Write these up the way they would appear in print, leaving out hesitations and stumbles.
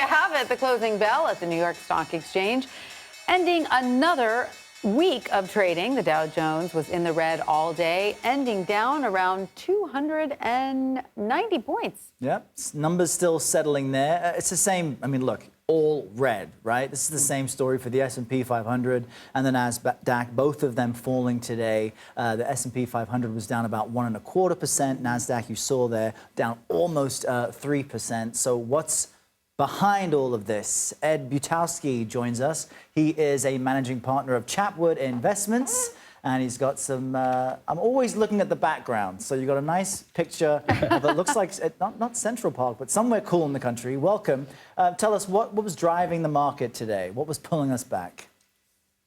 you have it, the closing bell at the New York Stock Exchange, ending another week of trading. The Dow Jones was in the red all day, ending down around 290 points. Yep, numbers still settling there. It's the same. I mean, look, all red, right? This is the same story for the S&P 500 and the NASDAQ, both of them falling today. The S&P 500 was down about 1.25%. NASDAQ, you saw there, down almost 3%. So what's behind all of this? Ed Butowsky joins us. He is a managing partner of Capwood Investments, and he's got some, I'm always looking at the background. So you've got a nice picture of it looks like, not Central Park, but somewhere cool in the country. Welcome. Tell us what was driving the market today? What was pulling us back?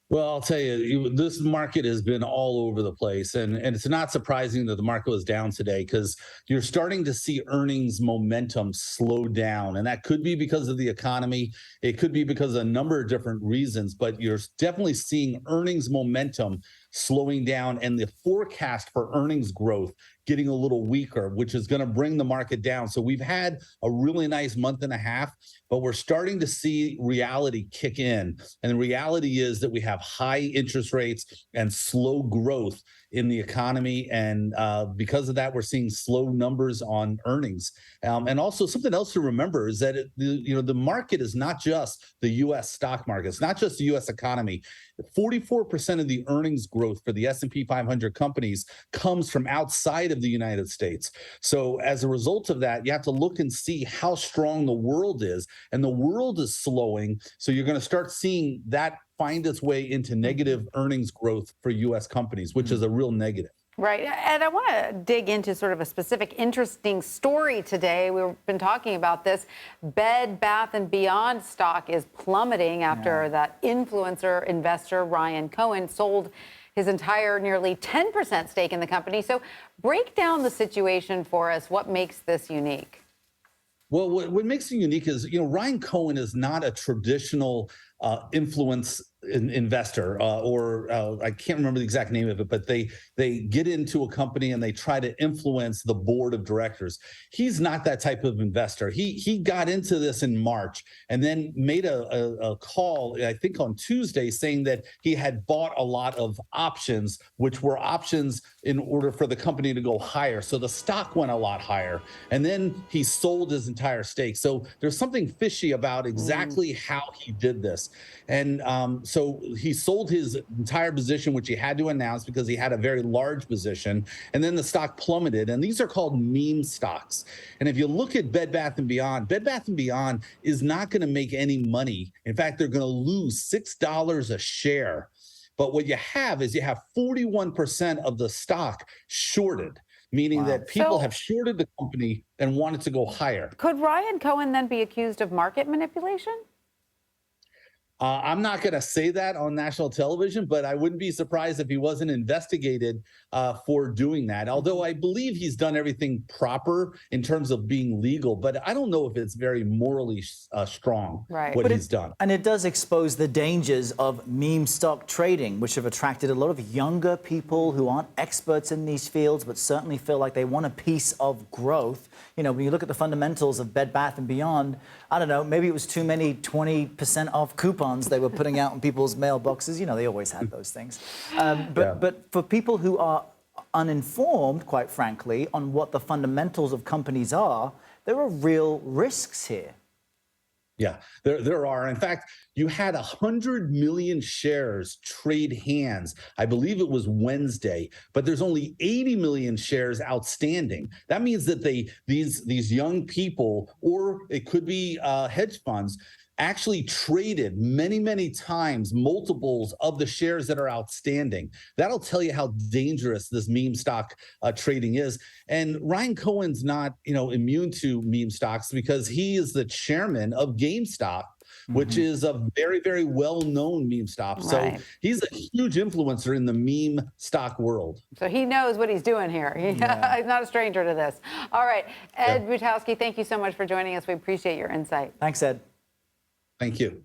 Well, I'll tell you, this market has been all over the place, and it's not surprising that the market was down today because you're starting to see earnings momentum slow down, and that could be because of the economy. It could be because of a number of different reasons, but you're definitely seeing earnings momentum slowing down and the forecast for earnings growth getting a little weaker, which is going to bring the market down. So we've had a really nice month and a half, but we're starting to see reality kick in. And the reality is that we have high interest rates and slow growth in the economy. And because of that, we're seeing slow numbers on earnings. And also something else to remember is that, the market is not just the U.S. stock market. It's not just the U.S. economy. 44% of the earnings growth for the S&P 500 companies comes from outside of the United States. So as a result of that, you have to look and see how strong the world is. And the world is slowing. So you're going to start seeing that find its way into negative earnings growth for U.S. companies, which is a real negative. Right. And I want to dig into sort of a specific interesting story today. We've been talking about this. Bed Bath & Beyond stock is plummeting after that influencer investor, Ryan Cohen, sold his entire nearly 10% stake in the company. So break down the situation for us. What makes this unique? Well, what makes it unique is, Ryan Cohen is not a traditional influence investor or I can't remember the exact name of it, but they get into a company and they try to influence the board of directors. He's not that type of investor. He got into this in March and then made a call, I think on Tuesday, saying that he had bought a lot of options, which were options in order for the company to go higher. So the stock went a lot higher. And then he sold his entire stake. So there's something fishy about exactly how he did this. And so he sold his entire position, which he had to announce because he had a very large position. And then the stock plummeted. And these are called meme stocks. And if you look at Bed Bath & Beyond, Bed Bath & Beyond is not going to make any money. In fact, they're going to lose $6 a share. But what you have is you have 41% of the stock shorted, meaning that people have shorted the company and want it to go higher. Could Ryan Cohen then be accused of market manipulation? I'm not going to say that on national television, but I wouldn't be surprised if he wasn't investigated for doing that. Although I believe he's done everything proper in terms of being legal, but I don't know if it's very morally strong what he's done. And it does expose the dangers of meme stock trading, which have attracted a lot of younger people who aren't experts in these fields, but certainly feel like they want a piece of growth. When you look at the fundamentals of Bed Bath & Beyond, I don't know, maybe it was too many 20% off coupons they were putting out in people's mailboxes. They always had those things. But for people who are uninformed, quite frankly, on what the fundamentals of companies are, there are real risks here. Yeah, there are. In fact, you had 100 million shares trade hands. I believe it was Wednesday, but there's only 80 million shares outstanding. That means that these young people, or it could be hedge funds, actually traded many times multiples of the shares that are outstanding. That'll tell you how dangerous this meme stock trading is. And Ryan Cohen's not, immune to meme stocks because he is the chairman of GameStop, which is a very, very well-known meme stock. So he's a huge influencer in the meme stock world. So he knows what he's doing here. He's not a stranger to this. All right, Ed Butowsky, thank you so much for joining us. We appreciate your insight. Thanks, Ed. Thank you.